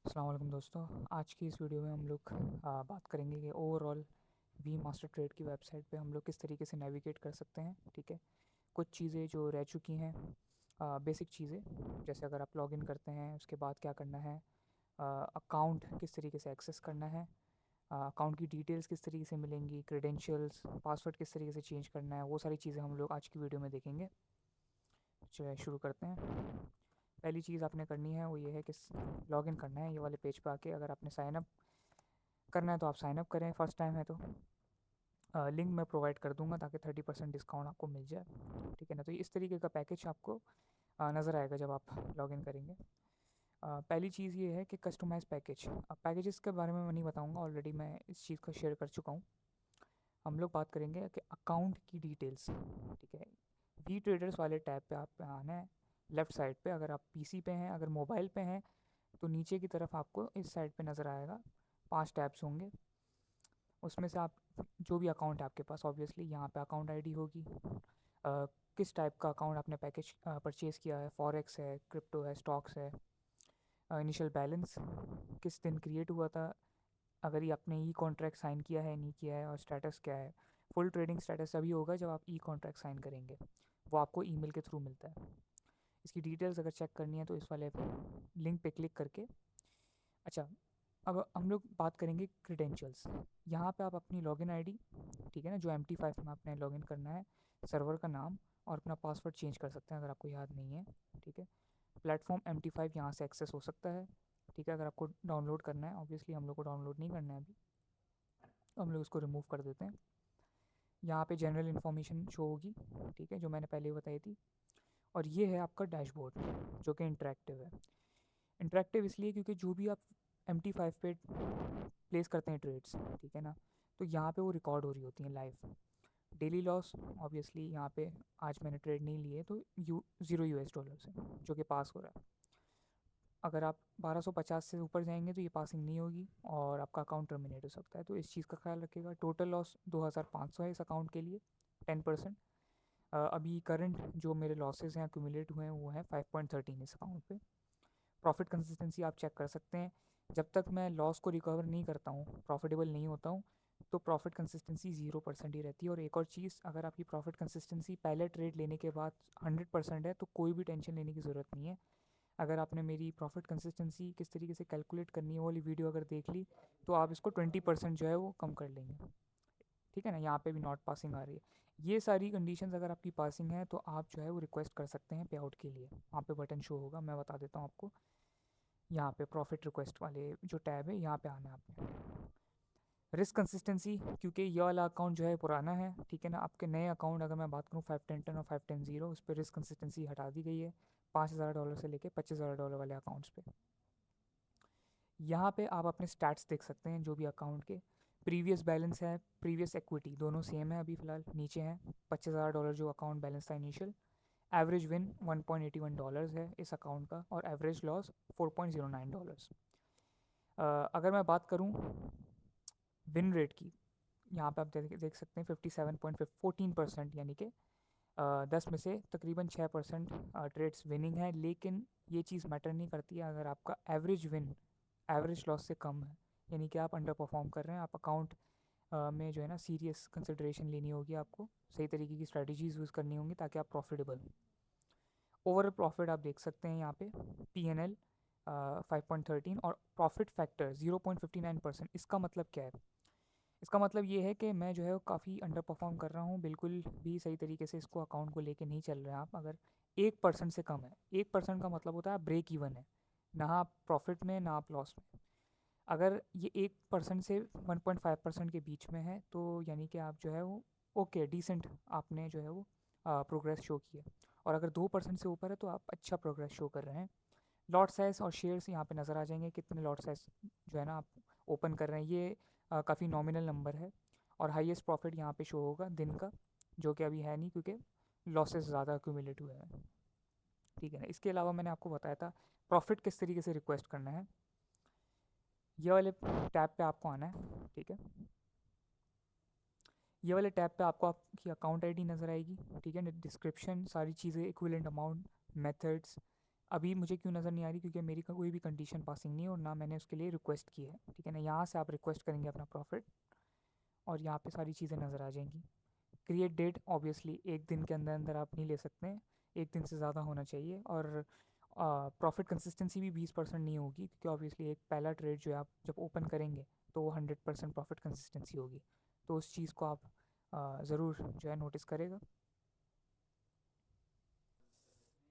अस्सलाम वालेकुम दोस्तों। आज की इस वीडियो में हम लोग बात करेंगे कि ओवरऑल वी मास्टर ट्रेड की वेबसाइट पे हम लोग किस तरीके से नेविगेट कर सकते हैं। ठीक है, कुछ चीज़ें जो रह चुकी हैं, बेसिक चीज़ें, जैसे अगर आप लॉगिन करते हैं उसके बाद क्या करना है, अकाउंट किस तरीके से एक्सेस करना है, अकाउंट की डिटेल्स किस तरीके से मिलेंगी, क्रेडेंशियल्स, पासवर्ड किस तरीके से चेंज करना है, वो सारी चीज़ें हम लोग आज की वीडियो में देखेंगे। चलिए शुरू करते हैं। पहली चीज़ आपने करनी है वो ये है कि लॉगिन करना है। ये वाले पेज पे आके अगर आपने साइन अप करना है तो आप साइन अप करें, फर्स्ट टाइम है तो। लिंक मैं प्रोवाइड कर दूंगा ताकि 30% डिस्काउंट आपको मिल जाए। ठीक है ना, तो इस तरीके का पैकेज आपको नज़र आएगा जब आप लॉगिन करेंगे। पहली चीज़ ये है कि कस्टमाइज पैकेज। अब पैकेजेस के बारे में मैं नहीं बताऊंगा, ऑलरेडी मैं इस चीज़ को शेयर कर चुका हूँ। हम लोग बात करेंगे कि अकाउंट की डिटेल्स। ठीक है, वी ट्रेडर्स वाले टैब पे आप आना है, लेफ़्ट साइड पे। अगर आप पीसी पे हैं, अगर मोबाइल पे हैं तो नीचे की तरफ आपको इस साइड पे नज़र आएगा, 5 टैब्स होंगे। उसमें से आप जो भी अकाउंट है आपके पास, ऑब्वियसली यहाँ पे अकाउंट आईडी होगी, किस टाइप का अकाउंट आपने पैकेज परचेज़ किया है, फॉरेक्स है, क्रिप्टो है, स्टॉक्स है, इनिशियल बैलेंस किस दिन क्रिएट हुआ था, अगर ये आपने ई कॉन्ट्रैक्ट साइन किया है नहीं किया है, और स्टेटस क्या है। फुल ट्रेडिंग स्टेटस अभी होगा जब आप ई कॉन्ट्रैक्ट साइन करेंगे, वो आपको ईमेल के थ्रू मिलता है। इसकी डिटेल्स अगर चेक करनी है तो इस वाले लिंक पे क्लिक करके। अच्छा, अब हम लोग बात करेंगे क्रीडेंशियल्स। यहाँ पे आप अपनी लॉगिन आईडी, ठीक है ना, जो MT5 में आपने लॉगिन करना है, सर्वर का नाम और अपना पासवर्ड चेंज कर सकते हैं अगर आपको याद नहीं है। ठीक है, प्लेटफॉर्म MT5 यहाँ से एक्सेस हो सकता है। ठीक है, अगर आपको डाउनलोड करना है, ऑब्वियसली हम लोग को डाउनलोड नहीं करना है अभी, तो हम लोग उसको रिमूव कर देते हैं। यहाँ पे जनरल इन्फॉर्मेशन शो होगी, ठीक है, जो मैंने पहले ही बताई थी। और ये है आपका डैशबोर्ड जो कि इंटरेक्टिव है। इंटरेक्टिव इसलिए क्योंकि जो भी आप MT5 पे प्लेस करते हैं ट्रेड्स, ठीक है ना, तो यहाँ पे वो रिकॉर्ड हो रही होती हैं लाइव। डेली लॉस ऑब्वियसली यहाँ पे आज मैंने ट्रेड नहीं लिए तो $0 से जो कि पास हो रहा है। अगर आप 1250 से ऊपर जाएंगे तो ये पासिंग नहीं होगी और आपका अकाउंट टर्मिनेट हो सकता है, तो इस चीज़ का ख्याल रखिएगा। टोटल लॉस 2500 है इस अकाउंट के लिए, 10%। अभी करंट जो मेरे लॉसेस हैं एक्यूमुलेट हुए हैं वो है 5.13 इस अकाउंट पे। प्रॉफिट कंसिस्टेंसी आप चेक कर सकते हैं। जब तक मैं लॉस को रिकवर नहीं करता हूँ, प्रॉफिटेबल नहीं होता हूँ, तो प्रॉफिट कंसिस्टेंसी 0% ही रहती है। और एक और चीज़, अगर आपकी प्रॉफिट कंसिस्टेंसी पहले ट्रेड लेने के बाद 100% है तो कोई भी टेंशन लेने की ज़रूरत नहीं है। अगर आपने मेरी प्रॉफिट कंसिस्टेंसी किस तरीके से कैलकुलेट करनी है वो वाली वीडियो अगर देख ली तो आप इसको 20% जो है वो कम कर लेंगे। ठीक है ना, यहाँ पे भी नॉट पासिंग आ रही है। ये सारी कंडीशंस अगर आपकी पासिंग है तो आप जो है वो रिक्वेस्ट कर सकते हैं पे आउट के लिए। वहाँ पे बटन शो होगा, मैं बता देता हूँ आपको। यहाँ पे प्रॉफिट रिक्वेस्ट वाले जो टैब है यहाँ पे आना है आपने। रिस्क कंसिस्टेंसी, क्योंकि ये वाला अकाउंट जो है पुराना है, ठीक है ना, आपके नए अकाउंट अगर मैं बात करूँ 510 और 510 उस पर रिस्क कंसिस्टेंसी हटा दी गई है, $5000 से लेके $25000 वाले अकाउंट्स पे। यहाँ पे आप अपने स्टैट्स देख सकते हैं जो भी अकाउंट के। प्रीवियस बैलेंस है, प्रीवियस इक्विटी दोनों सेम है अभी फ़िलहाल, नीचे हैं। $25000 जो अकाउंट बैलेंस था इनिशियल। एवरेज विन $1.81 है इस अकाउंट का, और एवरेज लॉस $4.09। अगर मैं बात करूँ विन रेट की, यहाँ पे आप देख सकते हैं 57.14%, यानी कि 10 में से तकरीबन 6% ट्रेड्स विनिंग है। लेकिन ये चीज़ मैटर नहीं करती है अगर आपका एवरेज विन एवरेज लॉस से कम है, यानी कि आप अंडर परफॉर्म कर रहे हैं। आप अकाउंट में जो है ना सीरियस कंसिडरेशन लेनी होगी, आपको सही तरीके की स्ट्रेटजीज यूज़ करनी होंगी ताकि आप प्रॉफिटेबल हो। ओवरऑल प्रॉफिट आप देख सकते हैं यहाँ पे, PNL 5.13 और प्रॉफिट फैक्टर 0.59%। इसका मतलब क्या है? इसका मतलब ये है कि मैं जो है काफ़ी अंडर परफॉर्म कर रहा हूँ, बिल्कुल भी सही तरीके से इसको अकाउंट को लेके नहीं चल रहे हैं आप। अगर 1% से कम है, 1% का मतलब होता है ब्रेक इवन है, ना आप प्रॉफिट में ना आप लॉस में। अगर ये 1% से 1.5% के बीच में है तो यानी कि आप जो है वो ओके डिसेंट आपने जो है वो प्रोग्रेस शो किया। और अगर 2% से ऊपर है तो आप अच्छा प्रोग्रेस शो कर रहे हैं। लॉट साइज और शेयर्स यहाँ पे नज़र आ जाएंगे, कितने लॉट साइज जो है ना आप ओपन कर रहे हैं। ये काफ़ी नॉमिनल नंबर है। और हाईएस्ट प्रॉफिट यहाँ पे शो होगा दिन का, जो कि अभी है नहीं क्योंकि लॉसेस ज़्यादा एक्यूमुलेट हुए हैं। ठीक है ना, इसके अलावा मैंने आपको बताया था प्रॉफिट किस तरीके से रिक्वेस्ट करना है। ये वाले टैब पे आपको आना है, ठीक है। ये वाले टैब पे आपको आपकी अकाउंट आईडी नज़र आएगी, ठीक है, डिस्क्रिप्शन सारी चीज़ें, इक्विवेलेंट अमाउंट, मेथड्स, अभी मुझे क्यों नज़र नहीं आ रही, क्योंकि मेरी कोई भी कंडीशन पासिंग नहीं है और ना मैंने उसके लिए रिक्वेस्ट की है, ठीक है ना। यहाँ से आप रिक्वेस्ट करेंगे अपना प्रॉफिट और यहाँ पे सारी चीज़ें नज़र आ जाएंगी। क्रिएट डेट ऑब्वियसली एक दिन के अंदर अंदर आप नहीं ले सकते हैं, एक दिन से ज़्यादा होना चाहिए। और प्रॉफिट कंसिस्टेंसी भी 20% नहीं होगी, क्योंकि ऑब्वियसली एक पहला ट्रेड जो है आप जब ओपन करेंगे तो वो 100% प्रॉफिट कंसिस्टेंसी होगी। तो उस चीज़ को आप ज़रूर जो है नोटिस करेगा।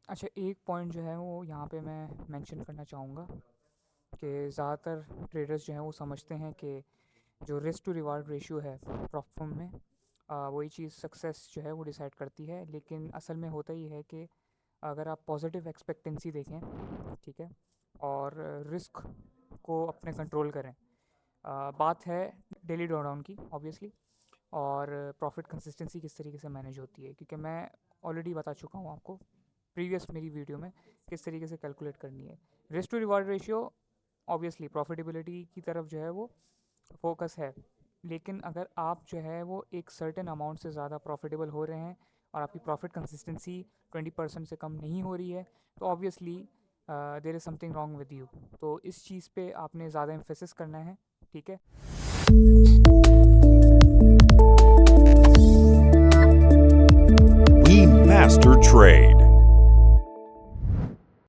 अच्छा, एक पॉइंट जो है वो यहाँ पे मैं मेंशन करना चाहूँगा कि ज़्यादातर ट्रेडर्स जो हैं वो समझते हैं कि जो रिस्क टू रिवार्ड रेशियो है प्रॉफिट में, वही चीज़ सक्सेस जो है वो डिसाइड करती है। लेकिन असल में होता ही है कि अगर आप पॉजिटिव एक्सपेक्टेंसी देखें, ठीक है, और रिस्क को अपने कंट्रोल करें, बात है डेली ड्रॉडाउन की ऑब्वियसली, और प्रॉफिट कंसिस्टेंसी किस तरीके से मैनेज होती है, क्योंकि मैं ऑलरेडी बता चुका हूँ आपको प्रीवियस मेरी वीडियो में किस तरीके से कैलकुलेट करनी है। Risk to reward ratio obviously profitability की तरफ जो है वो फोकस है, लेकिन अगर आप जो है वो एक सर्टेन अमाउंट से ज़्यादा प्रॉफिटेबल हो रहे हैं और आपकी प्रॉफिट कंसिस्टेंसी 20% से कम नहीं हो रही है, तो obviously there is something wrong with you. तो इस चीज़ पे आपने ज़्यादा एम्फेसिस करना है, ठीक है।